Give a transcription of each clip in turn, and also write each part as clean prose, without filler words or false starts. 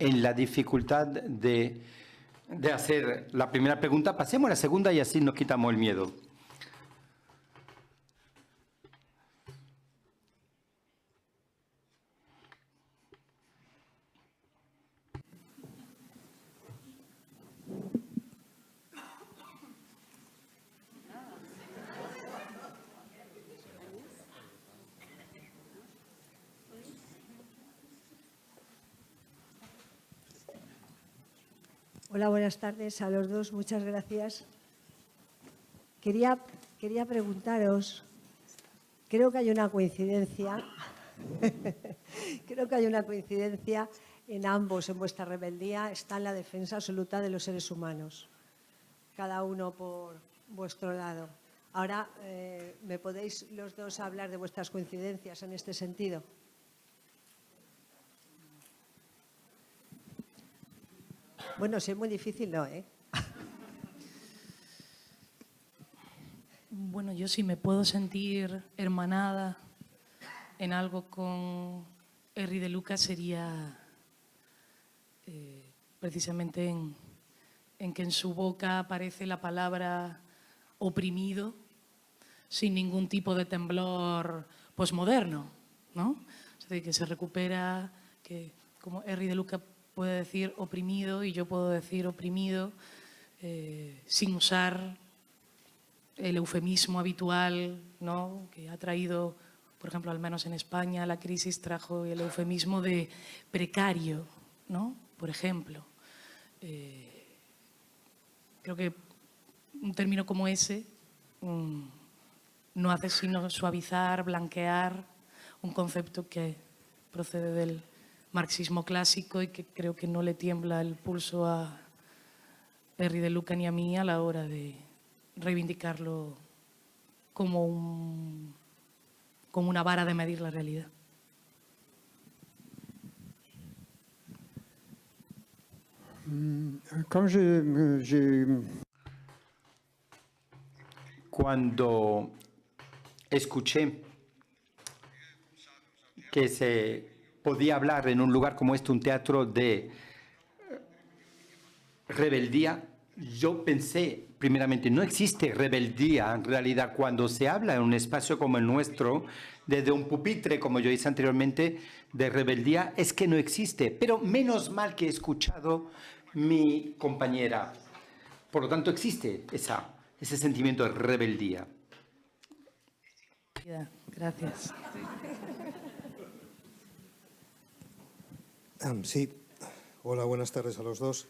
en la dificultad de hacer la primera pregunta. Pasemos a la segunda y así nos quitamos el miedo. Hola, buenas tardes a los dos. Muchas gracias. Quería preguntaros, creo que hay una coincidencia, creo que hay una coincidencia en ambos, en vuestra rebeldía, está en la defensa absoluta de los seres humanos, cada uno por vuestro lado. Ahora, ¿me podéis los dos hablar de vuestras coincidencias en este sentido? Bueno, si es muy difícil, no, ¿eh? Bueno, yo sí me puedo sentir hermanada en algo con Henry de Luca sería precisamente en que en su boca aparece la palabra oprimido sin ningún tipo de temblor posmoderno, ¿no? Es decir, que se recupera, que como Henry de Luca puede decir oprimido y yo puedo decir oprimido sin usar el eufemismo habitual, ¿no?, que ha traído, por ejemplo, al menos en España, la crisis trajo el eufemismo de precario, ¿no?, por ejemplo. Creo que un término como ese no hace sino suavizar, blanquear un concepto que procede del marxismo clásico y que creo que no le tiembla el pulso a Henry de Luca ni a mí a la hora de reivindicarlo como una vara de medir la realidad. Cuando escuché que se podía hablar en un lugar como este, un teatro de rebeldía, yo pensé, primeramente, no existe rebeldía en realidad cuando se habla en un espacio como el nuestro, desde un pupitre, como yo hice anteriormente, de rebeldía, es que no existe. Pero menos mal que he escuchado mi compañera. Por lo tanto, existe ese sentimiento de rebeldía. Gracias. Sí. Hola, buenas tardes a los dos.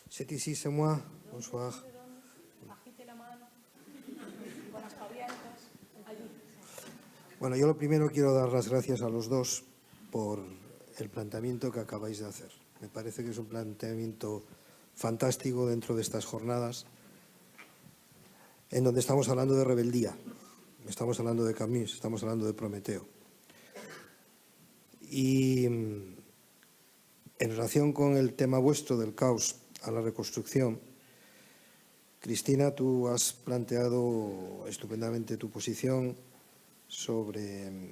C'est ici, c'est moi. Bonsoir. Bueno, yo lo primero quiero dar las gracias a los dos por el planteamiento que acabáis de hacer. Me parece que es un planteamiento fantástico dentro de estas jornadas en donde estamos hablando de rebeldía, estamos hablando de Camus, estamos hablando de Prometeo. Y en relación con el tema vuestro del caos a la reconstrucción, Cristina, tú has planteado estupendamente tu posición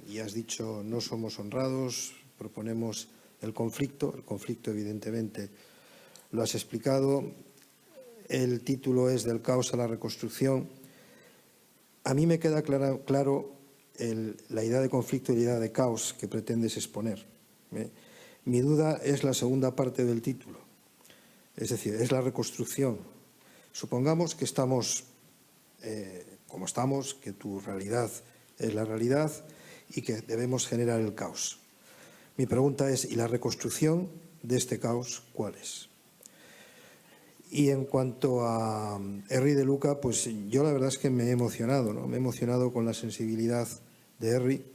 y has dicho no somos honrados, proponemos el conflicto evidentemente lo has explicado, el título es del caos a la reconstrucción. A mí me queda claro la idea de conflicto y la idea de caos que pretendes exponer. Mi duda es la segunda parte del título, es decir, es la reconstrucción. Supongamos que estamos como estamos, que tu realidad es la realidad y que debemos generar el caos. Mi pregunta es, ¿y la reconstrucción de este caos cuál es? Y en cuanto a Henry de Luca, pues yo la verdad es que me he emocionado, ¿no? Me he emocionado con la sensibilidad de Henry,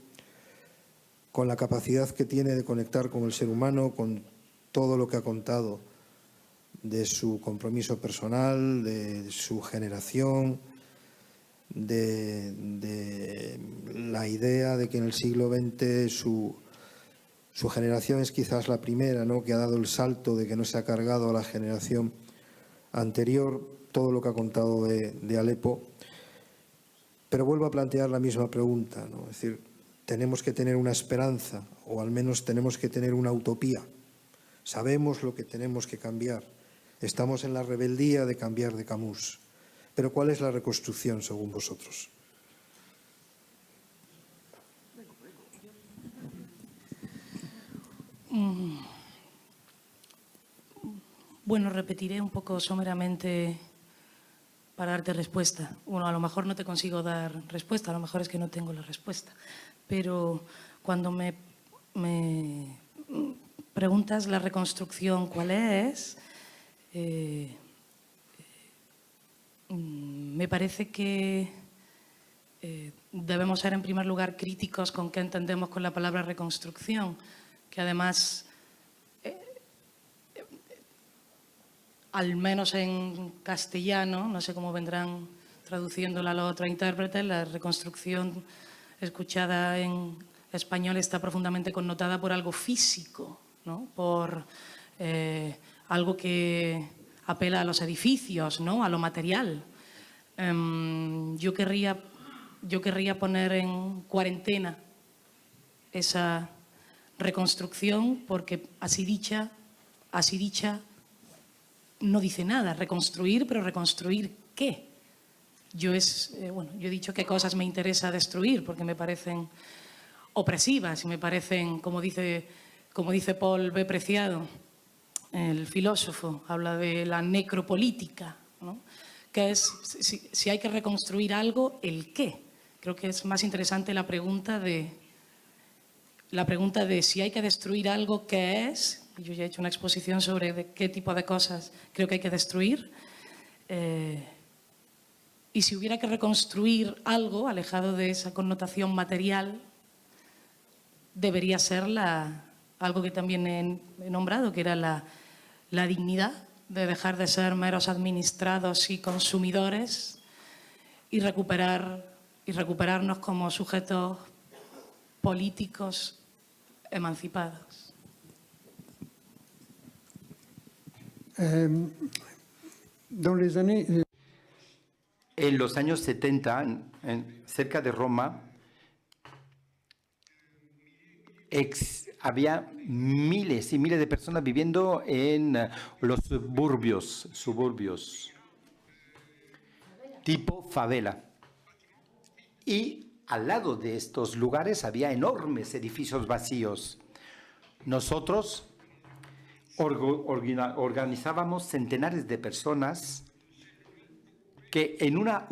con la capacidad que tiene de conectar con el ser humano, con todo lo que ha contado de su compromiso personal, de su generación, de la idea de que en el siglo XX su generación es quizás la primera, ¿no?, que ha dado el salto, de que no se ha cargado a la generación anterior, todo lo que ha contado de Alepo. Pero vuelvo a plantear la misma pregunta, ¿no? Es decir, tenemos que tener una esperanza, o al menos tenemos que tener una utopía. Sabemos lo que tenemos que cambiar. Estamos en la rebeldía de cambiar de Camus. Pero ¿cuál es la reconstrucción según vosotros? Bueno, repetiré un poco someramente para darte respuesta. Bueno, a lo mejor no te consigo dar respuesta, a lo mejor es que no tengo la respuesta. Pero cuando me preguntas la reconstrucción, ¿cuál es? Me parece que debemos ser, en primer lugar, críticos con qué entendemos con la palabra reconstrucción, que además, al menos en castellano, no sé cómo vendrán traduciéndola a los otros intérpretes, la reconstrucción escuchada en español está profundamente connotada por algo físico, ¿no? Por algo que apela a los edificios, ¿no? A lo material. Yo querría poner en cuarentena esa reconstrucción porque así dicha no dice nada. Reconstruir, pero ¿reconstruir qué? Yo he dicho qué cosas me interesa destruir porque me parecen opresivas y me parecen, como dice Paul B. Preciado, el filósofo, habla de la necropolítica, ¿no? Que es, si hay que reconstruir algo, ¿el qué? Creo que es más interesante la pregunta de si hay que destruir algo, ¿qué es? Yo ya he hecho una exposición sobre de qué tipo de cosas creo que hay que destruir. Y si hubiera que reconstruir algo alejado de esa connotación material, debería ser algo que también he nombrado, que era la dignidad de dejar de ser meros administrados y consumidores y recuperarnos como sujetos políticos emancipados. En los años 70, cerca de Roma, había miles y miles de personas viviendo en los suburbios, tipo favela. Y al lado de estos lugares había enormes edificios vacíos. Nosotros organizábamos centenares de personas que en una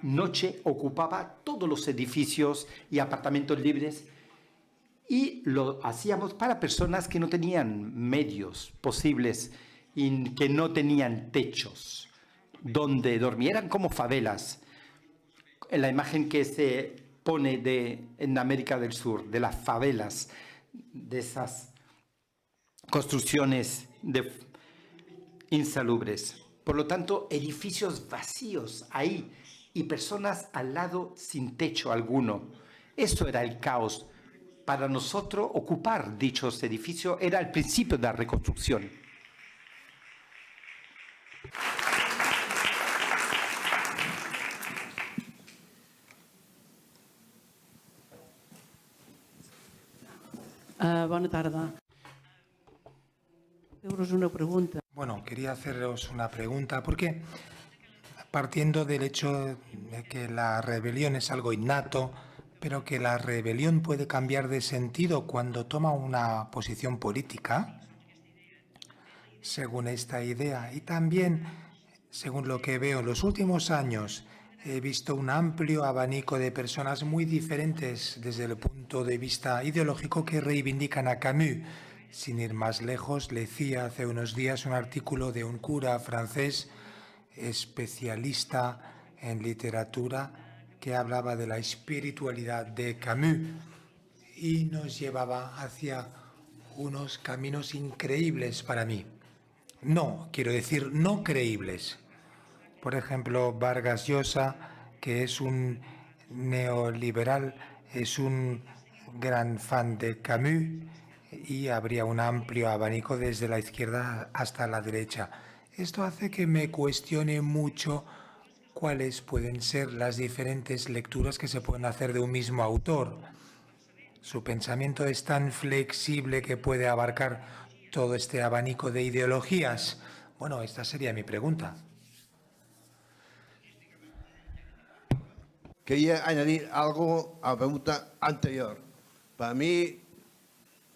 noche ocupaba todos los edificios y apartamentos libres, y lo hacíamos para personas que no tenían medios posibles y que no tenían techos donde dormir. Eran como favelas. En la imagen que se pone en América del Sur, de las favelas, de esas construcciones insalubres. Por lo tanto, edificios vacíos ahí y personas al lado sin techo alguno. Eso era el caos. Para nosotros, ocupar dichos edificios era el principio de la reconstrucción. Bona tarda. Una pregunta. Bueno, quería haceros una pregunta, porque partiendo del hecho de que la rebelión es algo innato, pero que la rebelión puede cambiar de sentido cuando toma una posición política, según esta idea. Y también, según lo que veo en los últimos años, he visto un amplio abanico de personas muy diferentes desde el punto de vista ideológico que reivindican a Camus. Sin ir más lejos, leía hace unos días un artículo de un cura francés especialista en literatura que hablaba de la espiritualidad de Camus y nos llevaba hacia unos caminos increíbles para mí. No, quiero decir, no creíbles. Por ejemplo, Vargas Llosa, que es un neoliberal, es un gran fan de Camus, y habría un amplio abanico desde la izquierda hasta la derecha. Esto hace que me cuestione mucho cuáles pueden ser las diferentes lecturas que se pueden hacer de un mismo autor. Su pensamiento es tan flexible que puede abarcar todo este abanico de ideologías. Bueno, esta sería mi pregunta. Quería añadir algo a la pregunta anterior. Para mí,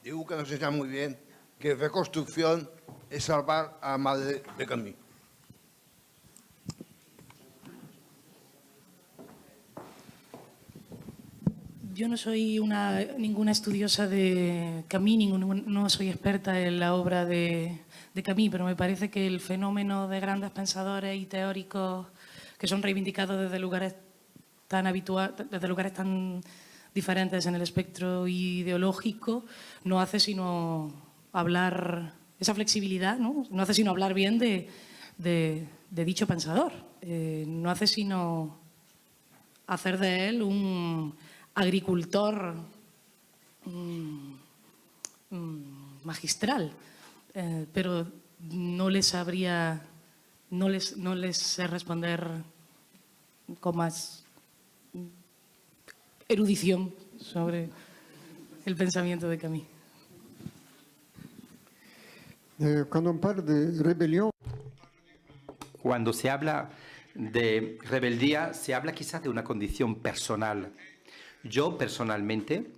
digo que no se sabe muy bien, que reconstrucción es salvar a la madre de Camille. Yo no soy ninguna estudiosa de Camus, no soy experta en la obra de Camus, pero me parece que el fenómeno de grandes pensadores y teóricos que son reivindicados desde lugares tan diferentes en el espectro ideológico no hace sino hablar, esa flexibilidad, no hace sino hablar bien de dicho pensador, no hace sino hacer de él un agricultor magistral, pero no les sé responder con más erudición sobre el pensamiento de Camus. Cuando se habla de rebeldía, se habla quizás de una condición personal. Yo personalmente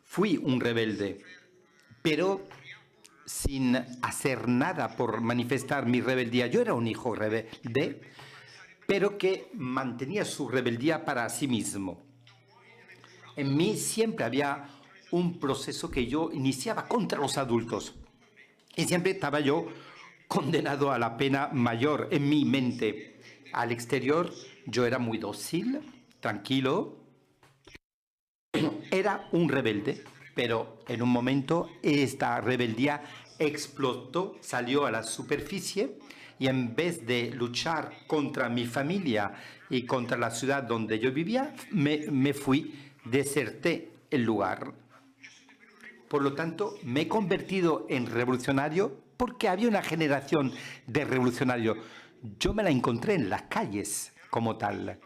fui un rebelde, pero sin hacer nada por manifestar mi rebeldía. Yo era un hijo rebelde, pero que mantenía su rebeldía para sí mismo. En mí siempre había un proceso que yo iniciaba contra los adultos. Y siempre estaba yo condenado a la pena mayor en mi mente. Al exterior yo era muy dócil, tranquilo. Era un rebelde, pero en un momento esta rebeldía explotó, salió a la superficie y en vez de luchar contra mi familia y contra la ciudad donde yo vivía, me fui, deserté el lugar. Por lo tanto, me he convertido en revolucionario porque había una generación de revolucionarios. Yo me la encontré en las calles como tal.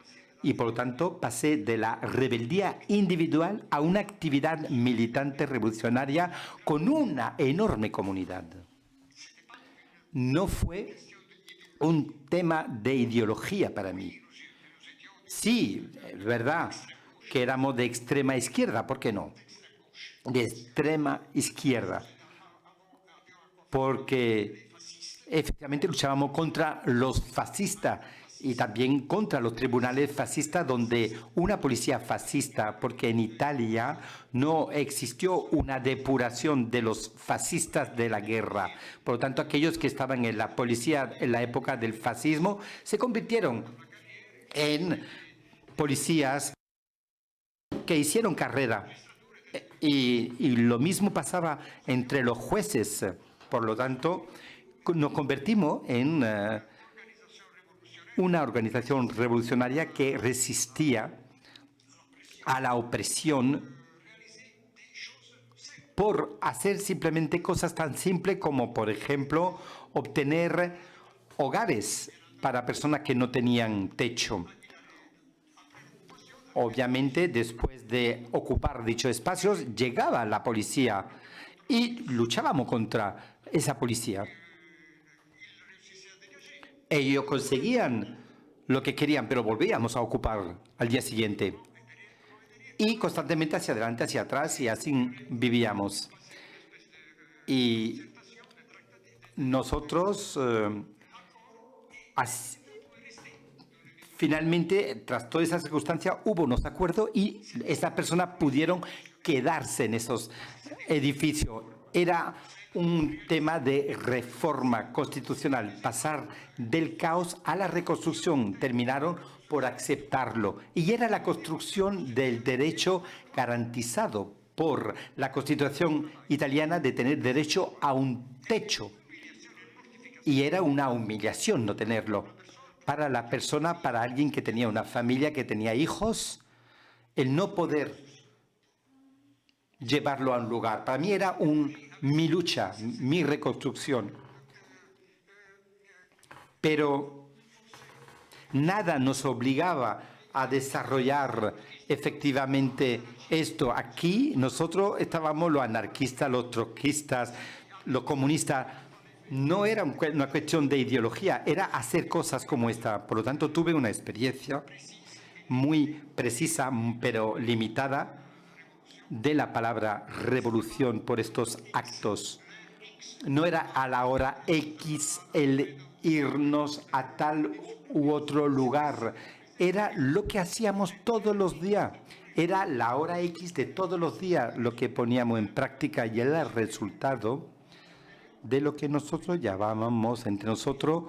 Y por lo tanto pasé de la rebeldía individual a una actividad militante revolucionaria con una enorme comunidad. No fue un tema de ideología para mí. Sí, es verdad que éramos de extrema izquierda, ¿por qué no? De extrema izquierda, porque efectivamente luchábamos contra los fascistas y también contra los tribunales fascistas, donde una policía fascista, porque en Italia no existió una depuración de los fascistas de la guerra. Por lo tanto, aquellos que estaban en la policía en la época del fascismo se convirtieron en policías que hicieron carrera. Y lo mismo pasaba entre los jueces. Por lo tanto, nos convertimos en una organización revolucionaria que resistía a la opresión por hacer simplemente cosas tan simples como, por ejemplo, obtener hogares para personas que no tenían techo. Obviamente, después de ocupar dichos espacios, llegaba la policía y luchábamos contra esa policía. Ellos conseguían lo que querían, pero volvíamos a ocupar al día siguiente. Y constantemente hacia adelante, hacia atrás, y así vivíamos. Y nosotros, finalmente, tras toda esa circunstancia, hubo unos acuerdos y esas personas pudieron quedarse en esos edificios. Era un tema de reforma constitucional, pasar del caos a la reconstrucción. Terminaron por aceptarlo. Y era la construcción del derecho garantizado por la Constitución italiana de tener derecho a un techo. Y era una humillación no tenerlo. Para la persona, para alguien que tenía una familia, que tenía hijos, el no poder llevarlo a un lugar. Para mí era mi lucha, mi reconstrucción. Pero nada nos obligaba a desarrollar efectivamente esto. Aquí nosotros estábamos los anarquistas, los trotskistas, los comunistas. No era una cuestión de ideología, era hacer cosas como esta. Por lo tanto, tuve una experiencia muy precisa, pero limitada, de la palabra revolución por estos actos. No era a la hora X el irnos a tal u otro lugar. Era lo que hacíamos todos los días. Era la hora X de todos los días lo que poníamos en práctica y era el resultado de lo que nosotros llamábamos entre nosotros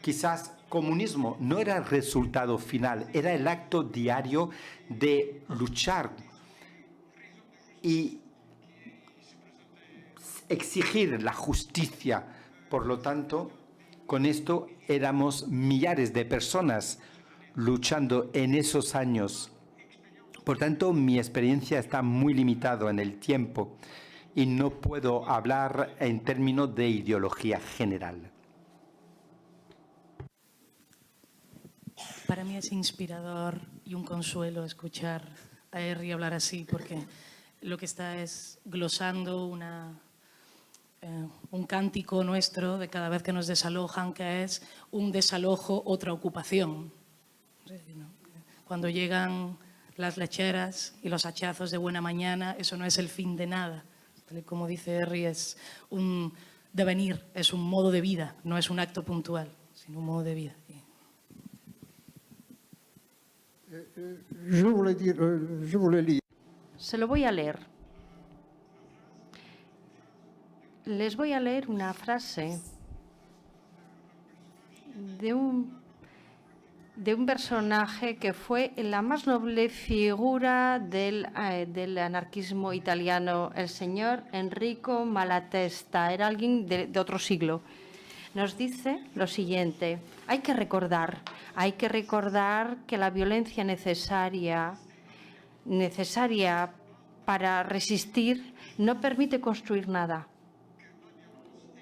quizás comunismo. No era el resultado final, era el acto diario de luchar y exigir la justicia. Por lo tanto, con esto éramos millares de personas luchando en esos años. Por tanto, mi experiencia está muy limitada en el tiempo y no puedo hablar en términos de ideología general. Para mí es inspirador y un consuelo escuchar a Henry hablar así, porque lo que está es glosando un cántico nuestro de cada vez que nos desalojan, que es un desalojo, otra ocupación. Cuando llegan las lecheras y los hachazos de buena mañana, eso no es el fin de nada. Como dice Henry, es un devenir, es un modo de vida, no es un acto puntual, sino un modo de vida. Se lo voy a leer. Les voy a leer una frase de un personaje que fue la más noble figura del anarquismo italiano, el señor Enrico Malatesta. Era alguien de otro siglo. Nos dice lo siguiente: hay que recordar que la violencia necesaria para resistir no permite construir nada.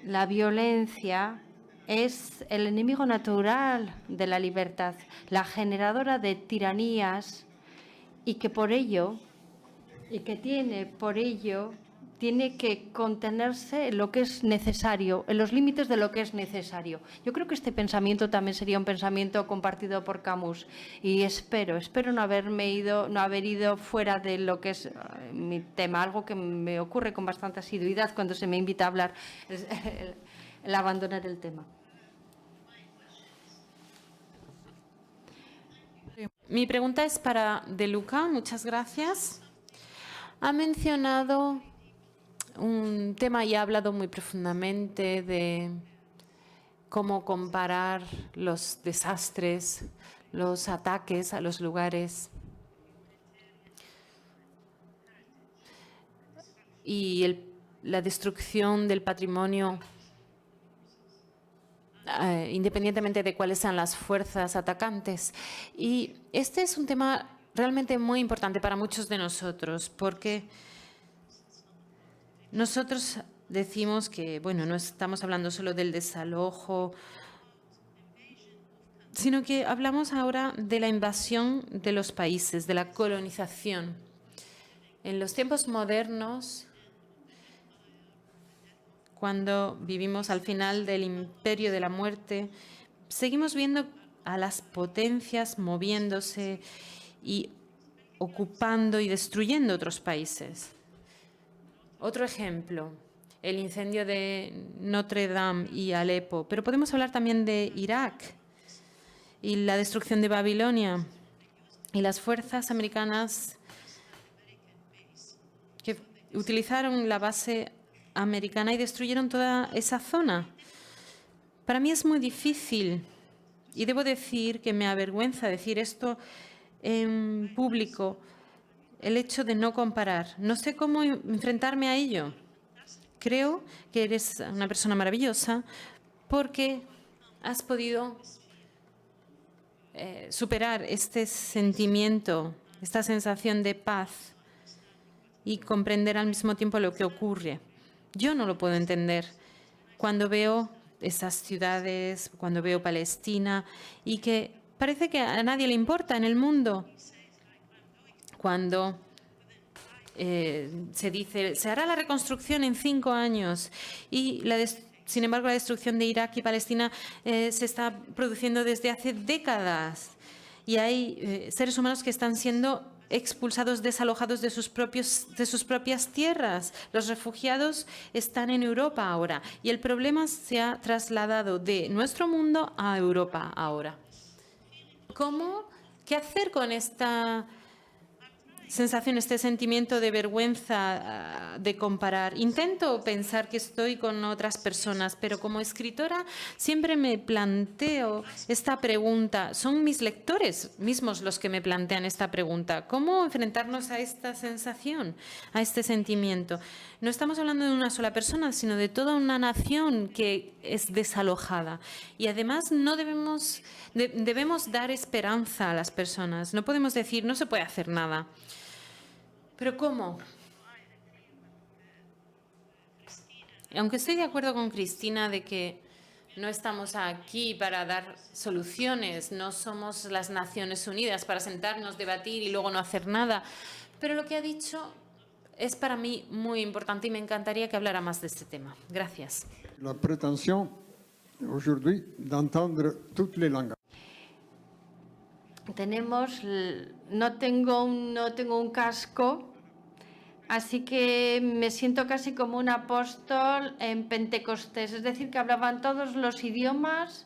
La violencia es el enemigo natural de la libertad, la generadora de tiranías y que tiene que contenerse en lo que es necesario, en los límites de lo que es necesario. Yo creo que este pensamiento también sería un pensamiento compartido por Camus y espero no haber ido fuera de lo que es mi tema, algo que me ocurre con bastante asiduidad cuando se me invita a hablar, el abandonar el tema. Mi pregunta es para De Luca, muchas gracias. Ha mencionado un tema y ha hablado muy profundamente de cómo comparar los desastres, los ataques a los lugares y la destrucción del patrimonio, independientemente de cuáles sean las fuerzas atacantes. Y este es un tema realmente muy importante para muchos de nosotros, porque nosotros decimos que, bueno, no estamos hablando solo del desalojo, sino que hablamos ahora de la invasión de los países, de la colonización. En los tiempos modernos, cuando vivimos al final del imperio de la muerte, seguimos viendo a las potencias moviéndose y ocupando y destruyendo otros países. Otro ejemplo, el incendio de Notre Dame y Alepo, pero podemos hablar también de Irak y la destrucción de Babilonia y las fuerzas americanas que utilizaron la base americana y destruyeron toda esa zona. Para mí es muy difícil y debo decir que me avergüenza decir esto en público, el hecho de no comparar. No sé cómo enfrentarme a ello. Creo que eres una persona maravillosa porque has podido superar este sentimiento, esta sensación de paz y comprender al mismo tiempo lo que ocurre. Yo no lo puedo entender cuando veo esas ciudades, cuando veo Palestina y que parece que a nadie le importa en el mundo. cuando se dice, se hará la reconstrucción en 5 años y sin embargo la destrucción de Irak y Palestina se está produciendo desde hace décadas y hay seres humanos que están siendo expulsados, desalojados de sus propias tierras. Los refugiados están en Europa ahora y el problema se ha trasladado de nuestro mundo a Europa ahora. ¿Qué hacer con esta sensación, este sentimiento de vergüenza de comparar? Intento pensar que estoy con otras personas, pero como escritora siempre me planteo esta pregunta. Son mis lectores mismos los que me plantean esta pregunta. ¿Cómo enfrentarnos a esta sensación, a este sentimiento? No estamos hablando de una sola persona, sino de toda una nación que es desalojada. Y además no debemos dar esperanza a las personas. No podemos decir, no se puede hacer nada. ¿Pero cómo? Aunque estoy de acuerdo con Cristina de que no estamos aquí para dar soluciones, no somos las Naciones Unidas para sentarnos, debatir y luego no hacer nada, pero lo que ha dicho es para mí muy importante y me encantaría que hablara más de este tema. Gracias. La pretensión aujourd'hui d'entendre toutes les langues. No tengo un casco, así que me siento casi como un apóstol en Pentecostés, es decir, que hablaban todos los idiomas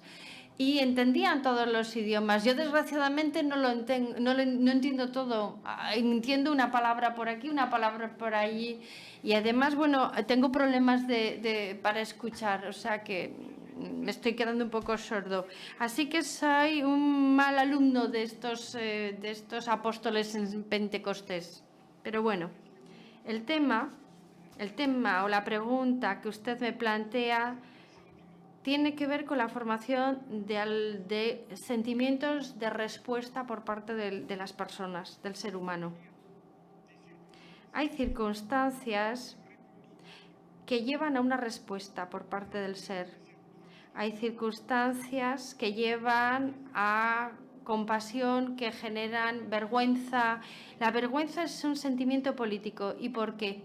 y entendían todos los idiomas. Yo desgraciadamente no entiendo todo, entiendo una palabra por aquí, una palabra por allí y además, bueno, tengo problemas para escuchar, o sea que me estoy quedando un poco sordo. Así que soy un mal alumno de estos apóstoles en Pentecostés. Pero bueno, el tema o la pregunta que usted me plantea tiene que ver con la formación de sentimientos de respuesta por parte de las personas, del ser humano. Hay circunstancias que llevan a una respuesta por parte del ser. Hay circunstancias que llevan a compasión, que generan vergüenza. La vergüenza es un sentimiento político. ¿Y por qué?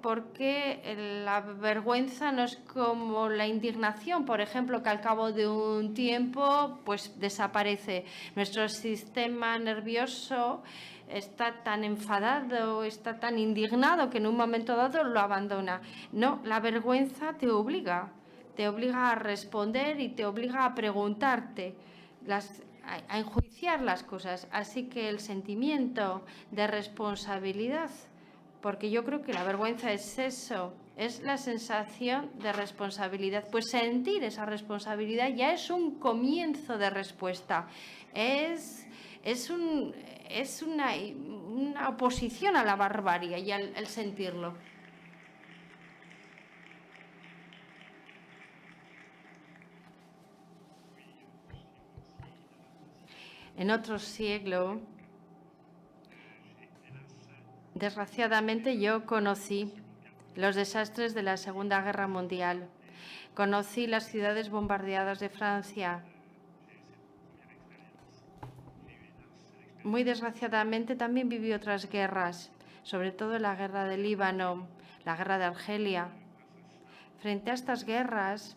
Porque la vergüenza no es como la indignación, por ejemplo, que al cabo de un tiempo pues desaparece. Nuestro sistema nervioso está tan enfadado, está tan indignado que en un momento dado lo abandona. No, la vergüenza te obliga a responder y te obliga a preguntarte, a enjuiciar las cosas. Así que el sentimiento de responsabilidad, porque yo creo que la vergüenza es eso, es la sensación de responsabilidad. Pues sentir esa responsabilidad ya es un comienzo de respuesta, es una oposición a la barbarie y al sentirlo. En otro siglo, desgraciadamente yo conocí los desastres de la Segunda Guerra Mundial. Conocí las ciudades bombardeadas de Francia. Muy desgraciadamente también viví otras guerras, sobre todo la guerra del Líbano, la guerra de Argelia. Frente a estas guerras,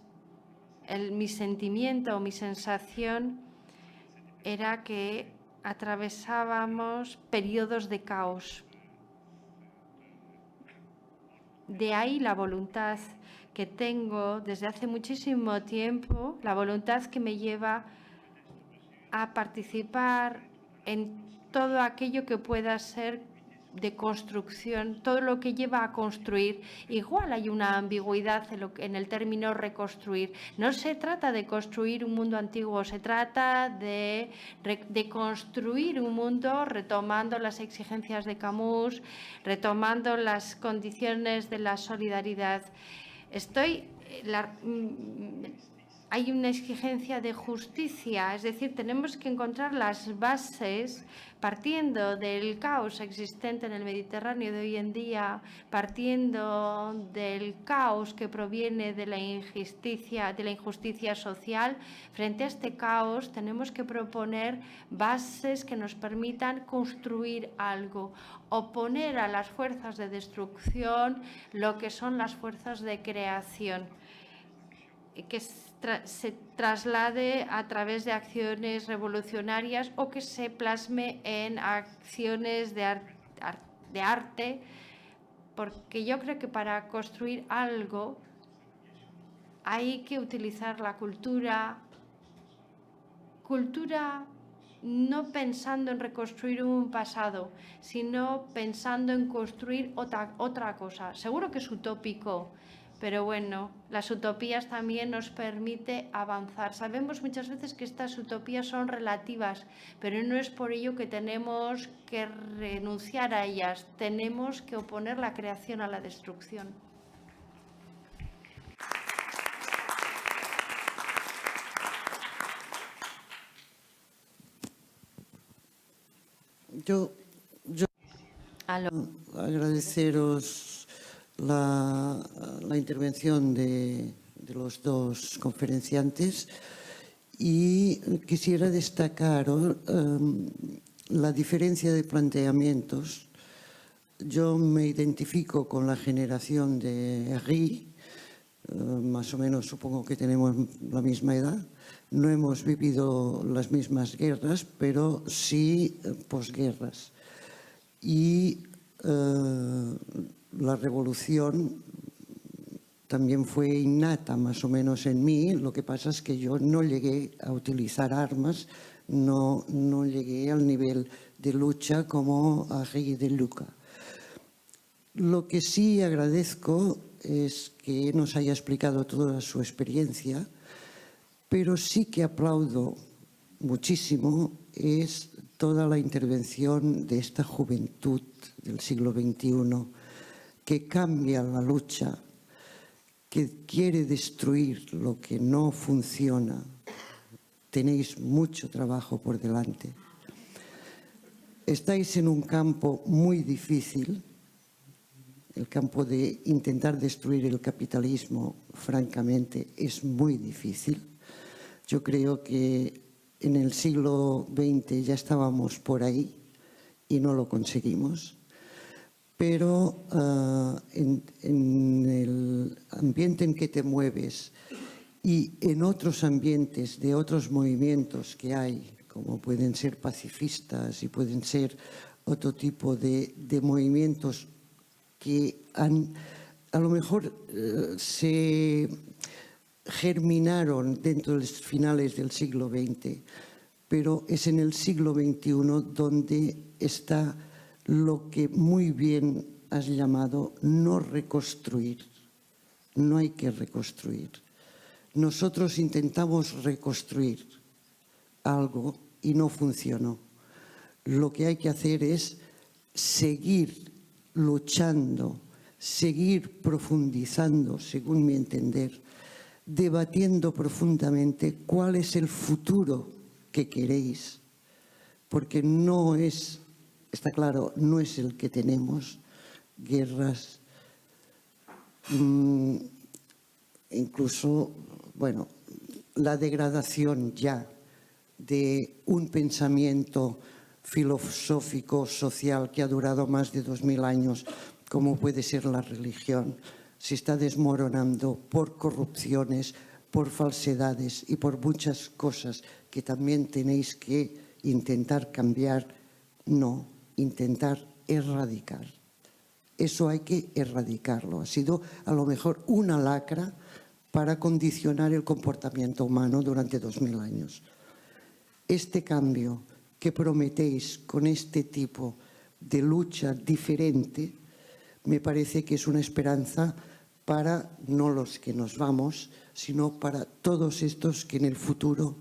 mi sentimiento o mi sensación era que atravesábamos periodos de caos. De ahí la voluntad que tengo desde hace muchísimo tiempo, la voluntad que me lleva a participar en todo aquello que pueda ser de construcción, todo lo que lleva a construir. Igual hay una ambigüedad en el término reconstruir. No se trata de construir un mundo antiguo, se trata de construir un mundo retomando las exigencias de Camus, retomando las condiciones de la solidaridad. hay una exigencia de justicia, es decir, tenemos que encontrar las bases partiendo del caos existente en el Mediterráneo de hoy en día, partiendo del caos que proviene de la injusticia social. Frente a este caos tenemos que proponer bases que nos permitan construir algo, oponer a las fuerzas de destrucción lo que son las fuerzas de creación, que se traslade a través de acciones revolucionarias o que se plasme en acciones de arte, porque yo creo que para construir algo hay que utilizar la cultura no pensando en reconstruir un pasado, sino pensando en construir otra cosa. Seguro que es utópico, pero bueno, las utopías también nos permiten avanzar. Sabemos muchas veces que estas utopías son relativas, pero no es por ello que tenemos que renunciar a ellas. Tenemos que oponer la creación a la destrucción. Yo agradeceros la intervención de los dos conferenciantes y quisiera destacar la diferencia de planteamientos. Yo me identifico con la generación de Henri, más o menos supongo que tenemos la misma edad. No hemos vivido las mismas guerras, pero sí posguerras. Y la revolución también fue innata más o menos en mí. Lo que pasa es que yo no llegué a utilizar armas, no llegué al nivel de lucha como Henri de Luca. Lo que sí agradezco es que nos haya explicado toda su experiencia, pero sí que aplaudo muchísimo es toda la intervención de esta juventud del siglo XXI que cambia la lucha, que quiere destruir lo que no funciona. Tenéis mucho trabajo por delante. Estáis en un campo muy difícil, el campo de intentar destruir el capitalismo, francamente, es muy difícil. Yo creo que en el siglo XX ya estábamos por ahí y no lo conseguimos. Pero en el ambiente en que te mueves y en otros ambientes de otros movimientos que hay, como pueden ser pacifistas y pueden ser otro tipo de movimientos que a lo mejor se germinaron dentro de los finales del siglo XX, pero es en el siglo XXI donde está lo que muy bien has llamado no reconstruir. No hay que reconstruir. Nosotros intentamos reconstruir algo y no funcionó. Lo que hay que hacer es seguir luchando, seguir profundizando, según mi entender, debatiendo profundamente cuál es el futuro que queréis, porque no es, está claro, no es el que tenemos, guerras, incluso, bueno, la degradación ya de un pensamiento filosófico, social, que ha durado más de 2000 años, como puede ser la religión, se está desmoronando por corrupciones, por falsedades y por muchas cosas que también tenéis que intentar cambiar, no, intentar erradicar. Eso hay que erradicarlo. Ha sido a lo mejor una lacra para condicionar el comportamiento humano durante 2000 años. Este cambio que prometéis con este tipo de lucha diferente, me parece que es una esperanza para no los que nos vamos, sino para todos estos que en el futuro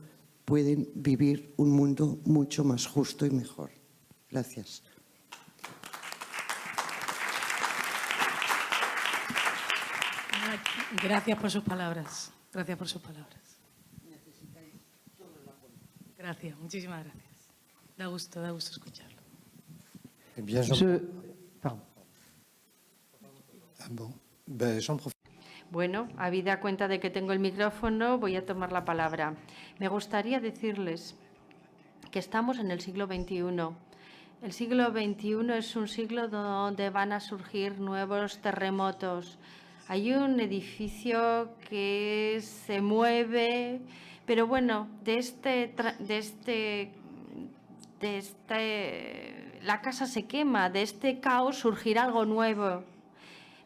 pueden vivir un mundo mucho más justo y mejor. Gracias. Gracias por sus palabras. Gracias por sus palabras. Gracias, muchísimas gracias. Da gusto escucharlo. Bueno, habida cuenta de que tengo el micrófono, voy a tomar la palabra. Me gustaría decirles que estamos en el siglo XXI. El siglo XXI es un siglo donde van a surgir nuevos terremotos. Hay un edificio que se mueve, pero bueno, la casa se quema, de este caos surgirá algo nuevo.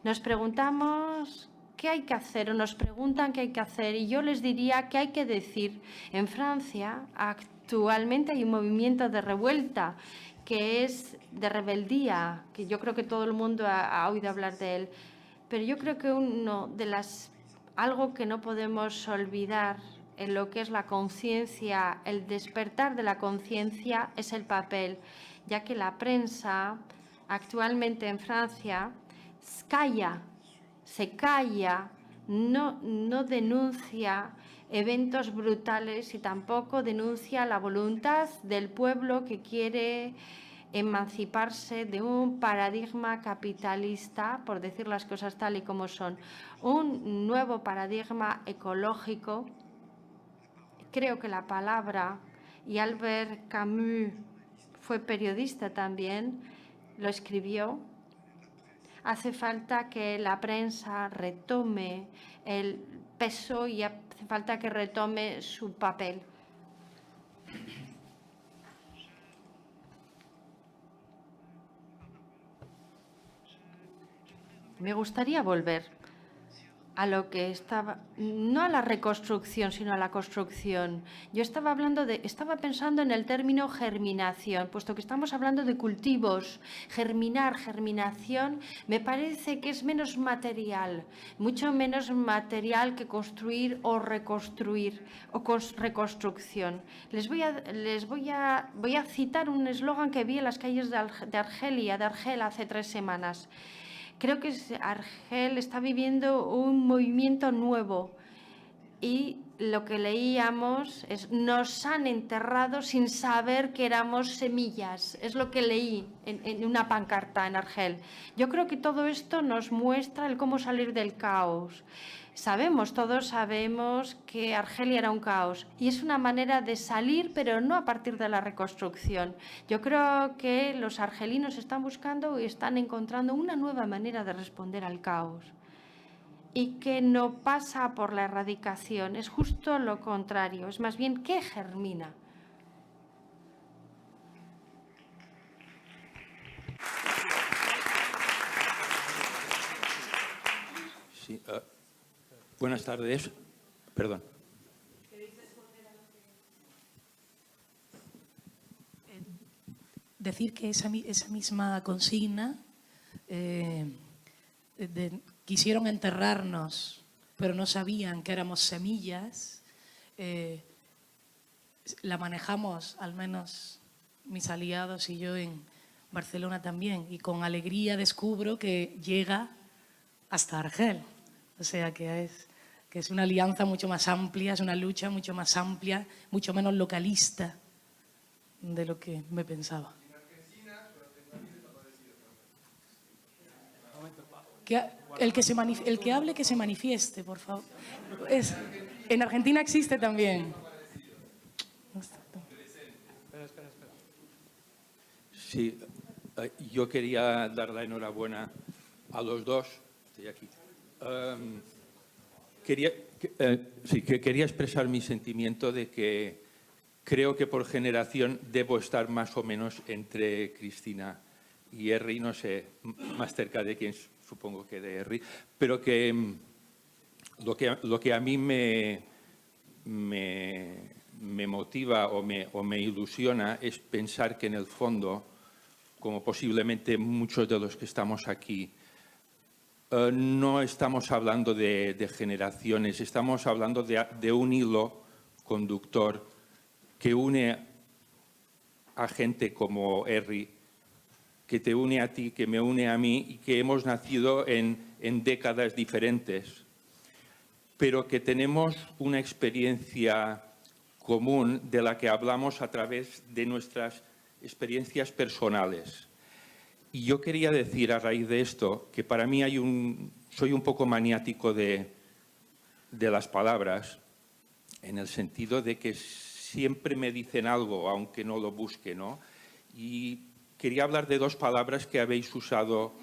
Nos preguntamos qué hay que hacer o nos preguntan qué hay que hacer y yo les diría qué hay que decir. En Francia actualmente hay un movimiento de revuelta que es de rebeldía, que yo creo que todo el mundo ha oído hablar de él. Pero yo creo que algo que no podemos olvidar en lo que es la conciencia, el despertar de la conciencia es el papel, ya que la prensa actualmente en Francia se calla, no denuncia eventos brutales y tampoco denuncia la voluntad del pueblo que quiere emanciparse de un paradigma capitalista, por decir las cosas tal y como son, un nuevo paradigma ecológico. Creo que la palabra, y Albert Camus fue periodista también, lo escribió, hace falta que la prensa retome el peso y hace falta que retome su papel. Me gustaría volver a lo que estaba, no a la reconstrucción, sino a la construcción. Yo estaba pensando en el término germinación, puesto que estamos hablando de cultivos. Germinación, me parece que es menos material, mucho menos material que construir o reconstruir o reconstrucción. Voy a citar un eslogan que vi en las calles de Argel hace 3 semanas. Creo que Argel está viviendo un movimiento nuevo y lo que leíamos es: nos han enterrado sin saber que éramos semillas. Es lo que leí en una pancarta en Argel. Yo creo que todo esto nos muestra el cómo salir del caos. Todos sabemos que Argelia era un caos y es una manera de salir, pero no a partir de la reconstrucción. Yo creo que los argelinos están buscando y están encontrando una nueva manera de responder al caos y que no pasa por la erradicación, es justo lo contrario, es más bien que germina. Sí, buenas tardes. Perdón. Decir que esa misma consigna quisieron enterrarnos, pero no sabían que éramos semillas, la manejamos, al menos mis aliados y yo, en Barcelona también, y con alegría descubro que llega hasta Argel. O sea que es una alianza mucho más amplia, es una lucha mucho más amplia, mucho menos localista de lo que me pensaba. El que hable, que se manifieste, por favor. En Argentina existe también. Sí, yo quería dar la enhorabuena a los dos. Estoy aquí. Quería expresar mi sentimiento de que creo que por generación debo estar más o menos entre Cristina y Herri, no sé, más cerca de quien supongo que de Herri, pero que lo que a mí me motiva o me ilusiona es pensar que en el fondo, como posiblemente muchos de los que estamos aquí, no estamos hablando de generaciones, estamos hablando de un hilo conductor que une a gente como Herri, que te une a ti, que me une a mí, y que hemos nacido en décadas diferentes, pero que tenemos una experiencia común de la que hablamos a través de nuestras experiencias personales. Y yo quería decir a raíz de esto que para mí soy un poco maniático de las palabras, en el sentido de que siempre me dicen algo, aunque no lo busque, ¿no? Y quería hablar de dos palabras que habéis usado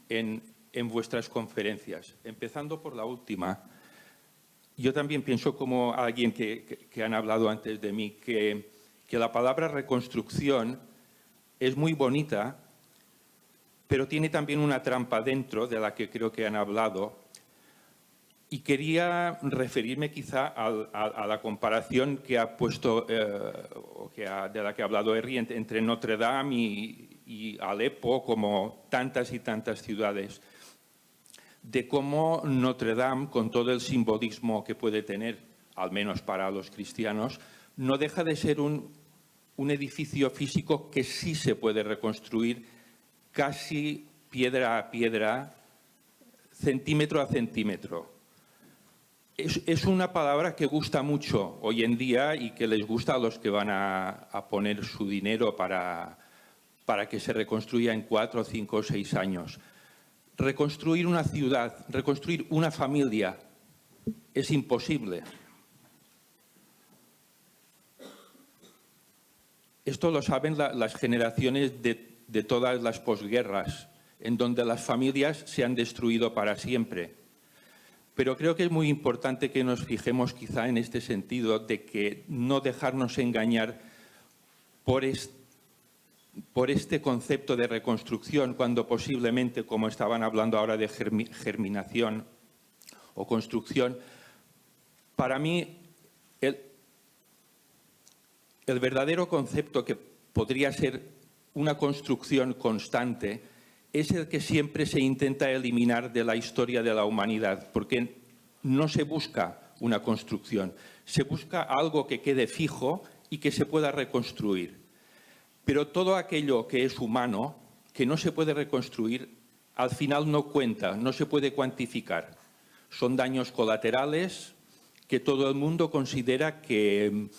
en vuestras conferencias, empezando por la última. Yo también pienso, como alguien que han hablado antes de mí, que la palabra reconstrucción es muy bonita, pero tiene también una trampa dentro de la que creo que han hablado. Y quería referirme quizá a la comparación que ha puesto, de la que ha hablado Henry, entre Notre Dame y Alepo, como tantas y tantas ciudades, de cómo Notre Dame, con todo el simbolismo que puede tener, al menos para los cristianos, no deja de ser un edificio físico que sí se puede reconstruir casi piedra a piedra, centímetro a centímetro. Es una palabra que gusta mucho hoy en día y que les gusta a los que van a poner su dinero para que se reconstruya en 4, 5 o 6 años. Reconstruir una ciudad, reconstruir una familia, es imposible. Esto lo saben las generaciones de todas las posguerras, en donde las familias se han destruido para siempre. Pero creo que es muy importante que nos fijemos quizá en este sentido de que no dejarnos engañar por este concepto de reconstrucción, cuando posiblemente, como estaban hablando ahora de germinación o construcción, para mí el verdadero concepto que podría ser una construcción constante es el que siempre se intenta eliminar de la historia de la humanidad, porque no se busca una construcción, se busca algo que quede fijo y que se pueda reconstruir. Pero todo aquello que es humano, que no se puede reconstruir, al final no cuenta, no se puede cuantificar. Son daños colaterales que todo el mundo considera que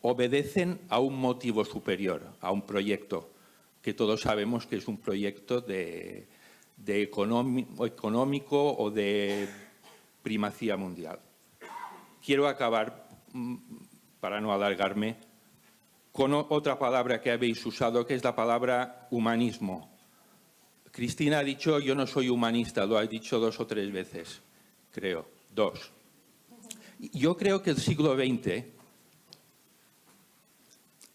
obedecen a un motivo superior, a un proyecto, que todos sabemos que es un proyecto de económico o de primacía mundial. Quiero acabar, para no alargarme, con otra palabra que habéis usado, que es la palabra humanismo. Cristina ha dicho, yo no soy humanista, lo ha dicho 2 o 3 veces, creo, 2. Yo creo que el siglo XX,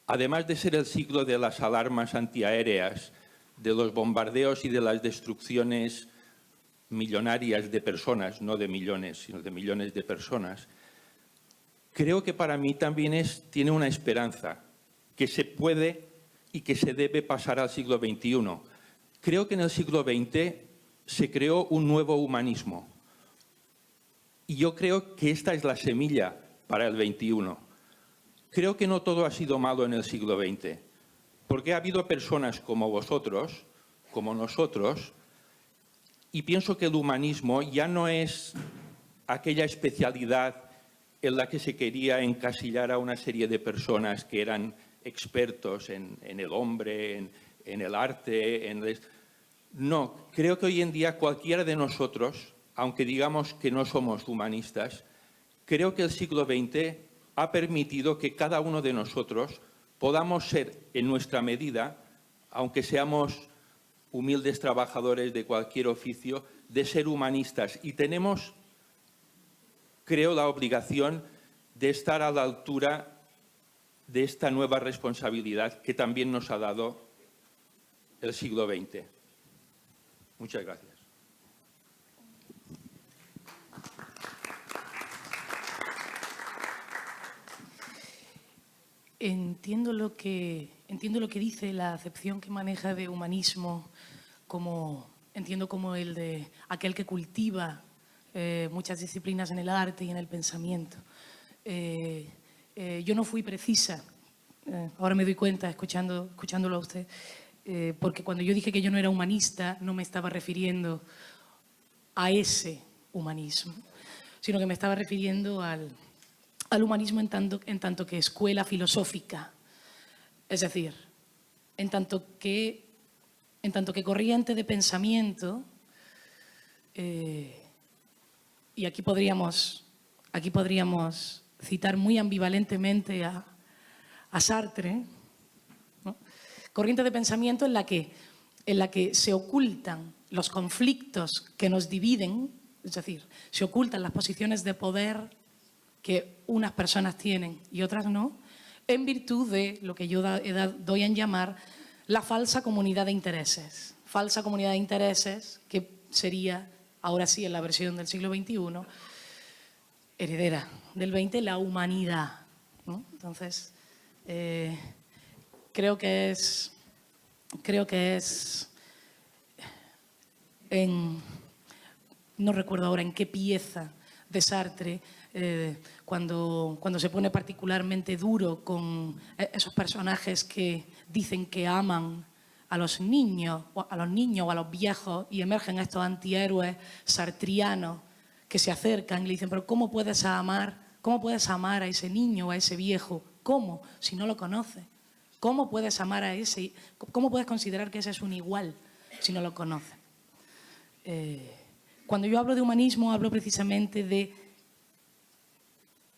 además de ser el siglo de las alarmas antiaéreas, de los bombardeos y de las destrucciones millonarias de personas, no de millones, sino de millones de personas, creo que para mí también tiene una esperanza, que se puede y que se debe pasar al siglo XXI. Creo que en el siglo XX se creó un nuevo humanismo. Y yo creo que esta es la semilla para el XXI. Creo que no todo ha sido malo en el siglo XX, porque ha habido personas como vosotros, como nosotros, y pienso que el humanismo ya no es aquella especialidad en la que se quería encasillar a una serie de personas que eran expertos en el hombre, en el arte. No, creo que hoy en día cualquiera de nosotros, aunque digamos que no somos humanistas, creo que el siglo XX ha permitido que cada uno de nosotros podamos ser, en nuestra medida, aunque seamos humildes trabajadores de cualquier oficio, de ser humanistas. Y tenemos, creo, la obligación de estar a la altura de esta nueva responsabilidad que también nos ha dado el siglo XX. Muchas gracias. Entiendo lo que dice, la acepción que maneja de humanismo, entiendo como el de aquel que cultiva muchas disciplinas en el arte y en el pensamiento. Yo no fui precisa, ahora me doy cuenta escuchándolo a usted, porque cuando yo dije que yo no era humanista, no me estaba refiriendo a ese humanismo, sino que me estaba refiriendo al al humanismo en tanto que escuela filosófica, es decir, en tanto que corriente de pensamiento, y aquí podríamos citar muy ambivalentemente a Sartre, ¿no? Corriente de pensamiento en la que se ocultan los conflictos que nos dividen, es decir, se ocultan las posiciones de poder que unas personas tienen y otras no, en virtud de lo que yo doy en llamar la falsa comunidad de intereses. Falsa comunidad de intereses que sería, ahora sí, en la versión del siglo XXI, heredera del XX, la humanidad, ¿no? Entonces, creo que es no recuerdo ahora en qué pieza de Sartre, cuando se pone particularmente duro con esos personajes que dicen que aman a los niños o a los viejos, y emergen estos antihéroes sartrianos que se acercan y le dicen, pero ¿cómo puedes amar a ese niño o a ese viejo? ¿Cómo? Si no lo conoces. ¿Cómo puedes amar a ese? ¿Cómo puedes considerar que ese es un igual si no lo conoces? Cuando yo hablo de humanismo, hablo precisamente de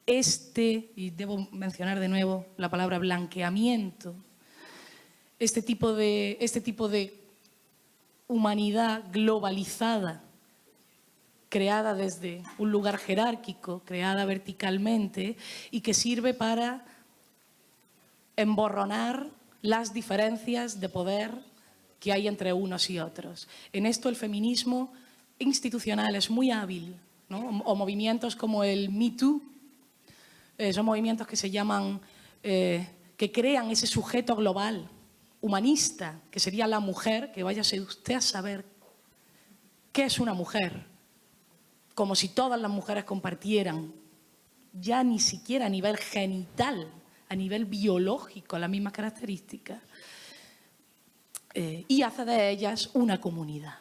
y debo mencionar de nuevo la palabra blanqueamiento, este tipo de humanidad globalizada, creada desde un lugar jerárquico, creada verticalmente, y que sirve para emborronar las diferencias de poder que hay entre unos y otros. En esto el feminismo institucional es muy hábil, ¿no? O movimientos como el Me Too, son movimientos que se llaman, que crean ese sujeto global, humanista, que sería la mujer, que váyase usted a saber qué es una mujer, como si todas las mujeres compartieran, ya ni siquiera a nivel genital, a nivel biológico, las mismas características, y hace de ellas una comunidad.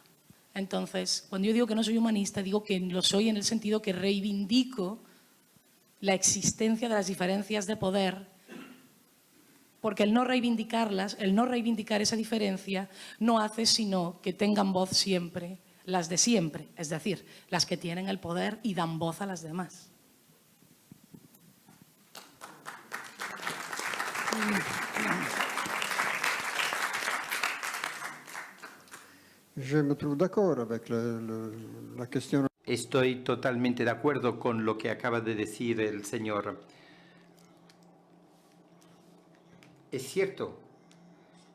Entonces, cuando yo digo que no soy humanista, digo que lo soy en el sentido que reivindico la existencia de las diferencias de poder, porque el no reivindicarlas, el no reivindicar esa diferencia, no hace sino que tengan voz siempre las de siempre, es decir, las que tienen el poder y dan voz a las demás. Je me trouve d'accord avec la question. Estoy totalmente de acuerdo con lo que acaba de decir el señor. Es cierto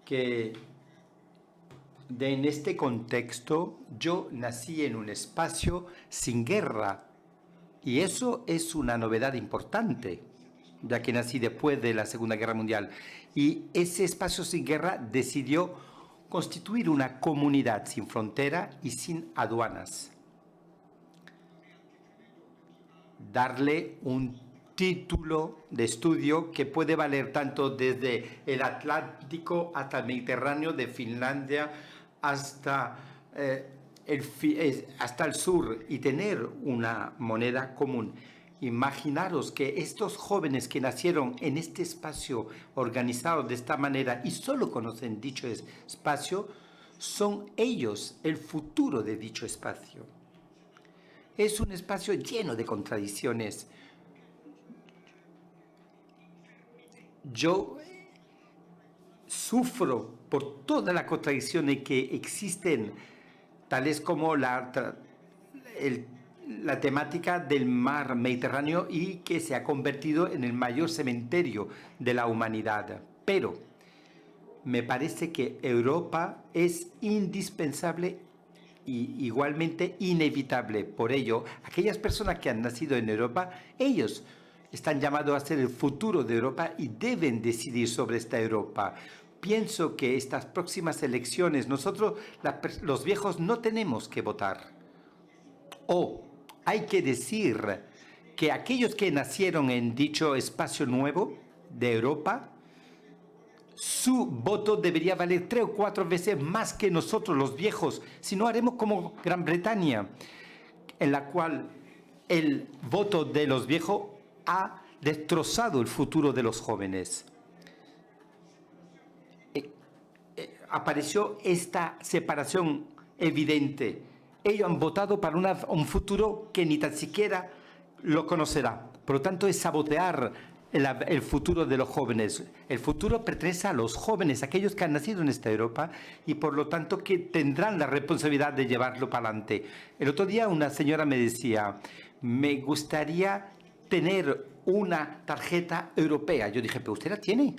que en este contexto yo nací en un espacio sin guerra, y eso es una novedad importante, ya que nací después de la Segunda Guerra Mundial. Y ese espacio sin guerra decidió constituir una comunidad sin frontera y sin aduanas. Darle un título de estudio que puede valer tanto desde el Atlántico hasta el Mediterráneo, de Finlandia hasta el sur, y tener una moneda común. Imaginaros que estos jóvenes que nacieron en este espacio organizado de esta manera y solo conocen dicho espacio, son ellos el futuro de dicho espacio. Es un espacio lleno de contradicciones. Yo sufro por todas las contradicciones que existen, tales como la temática del mar Mediterráneo, y que se ha convertido en el mayor cementerio de la humanidad. Pero me parece que Europa es indispensable y igualmente inevitable. Por ello, aquellas personas que han nacido en Europa, ellos están llamados a ser el futuro de Europa y deben decidir sobre esta Europa. Pienso que estas próximas elecciones, nosotros, los viejos, no tenemos que votar. Hay que decir que aquellos que nacieron en dicho espacio nuevo de Europa, su voto debería valer 3 o 4 veces más que nosotros los viejos. Si no, haremos como Gran Bretaña, en la cual el voto de los viejos ha destrozado el futuro de los jóvenes. Apareció esta separación evidente. Ellos han votado para un futuro que ni tan siquiera lo conocerá. Por lo tanto, es sabotear el futuro de los jóvenes. El futuro pertenece a los jóvenes, aquellos que han nacido en esta Europa y por lo tanto que tendrán la responsabilidad de llevarlo para adelante. El otro día una señora me decía, me gustaría tener una tarjeta europea. Yo dije, ¿pero usted la tiene?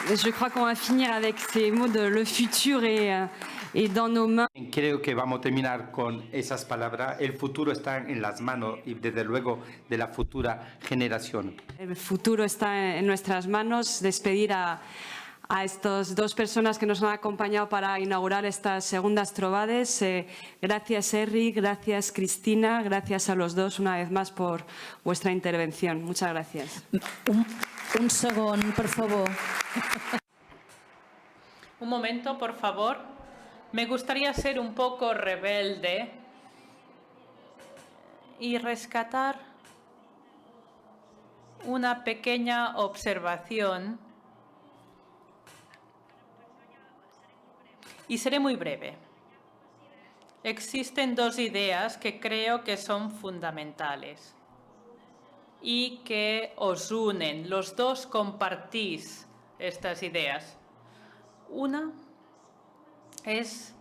Je crois qu'on va finir avec ces mots de le futur est dans nos mains. Creo que vamos a terminar con esas palabras. El futuro está en las manos y desde luego de la futura generación. El futuro está en nuestras manos. Despedir a estas dos personas que nos han acompañado para inaugurar estas segundas trobades. Gracias, Eric, gracias, Cristina, gracias a los dos una vez más por vuestra intervención. Muchas gracias. Un segon, por favor. Un momento, por favor. Me gustaría ser un poco rebelde y rescatar una pequeña observación. Y seré muy breve. Existen dos ideas que creo que son fundamentales y que os unen. Los dos compartís estas ideas. Una es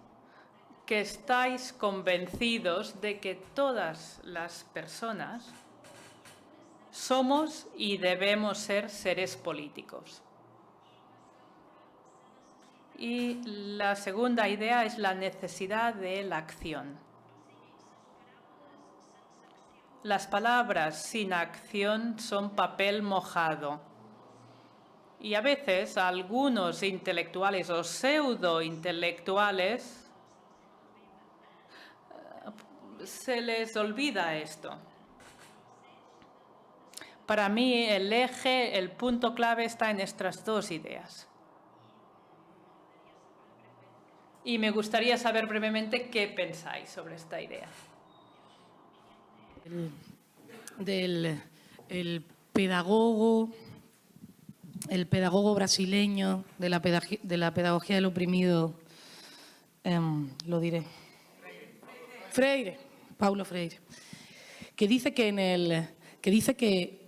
que estáis convencidos de que todas las personas somos y debemos ser seres políticos. Y la segunda idea es la necesidad de la acción. Las palabras sin acción son papel mojado. Y a veces a algunos intelectuales o pseudo-intelectuales se les olvida esto. Para mí el eje, el punto clave está en estas dos ideas. Y me gustaría saber brevemente qué pensáis sobre esta idea. El pedagogo brasileño de la pedagogía del oprimido, lo diré, Freire, Paulo Freire, que dice que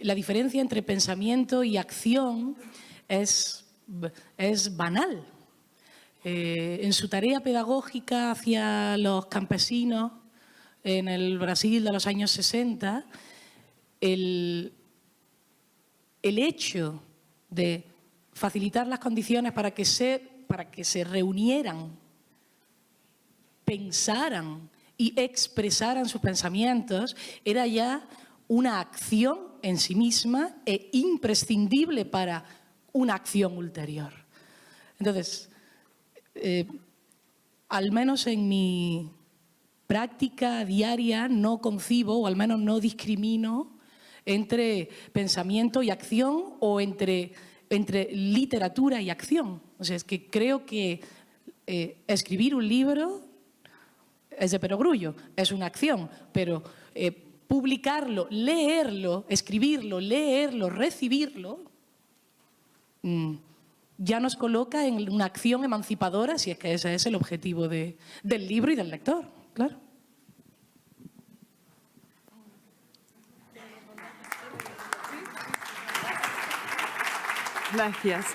la diferencia entre pensamiento y acción es banal. En su tarea pedagógica hacia los campesinos en el Brasil de los años 60, el hecho de facilitar las condiciones para que se reunieran, pensaran y expresaran sus pensamientos era ya una acción en sí misma e imprescindible para una acción ulterior. Entonces, al menos en mi práctica diaria no concibo, o al menos no discrimino, entre pensamiento y acción o entre literatura y acción. O sea, es que creo que escribir un libro es de perogrullo, es una acción, pero publicarlo, leerlo, escribirlo, leerlo, recibirlo, ya nos coloca en una acción emancipadora, si es que ese es el objetivo del libro y del lector, claro. Gracias.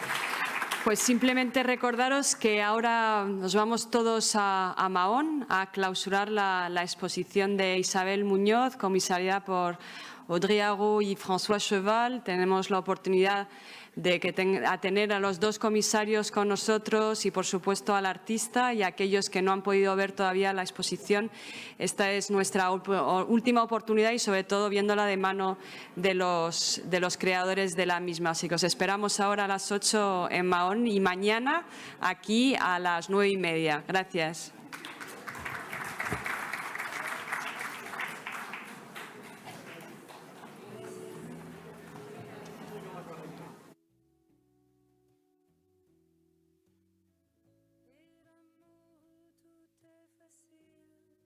Pues simplemente recordaros que ahora nos vamos todos a Mahón a clausurar la exposición de Isabel Muñoz, comisariada por Audrey Arrault y François Cheval. Tenemos la oportunidad de tener a los dos comisarios con nosotros y, por supuesto, al artista y a aquellos que no han podido ver todavía la exposición. Esta es nuestra última oportunidad y, sobre todo, viéndola de mano de los creadores de la misma. Así que os esperamos ahora a las 8 en Mahón y mañana aquí a las 9:30. Gracias.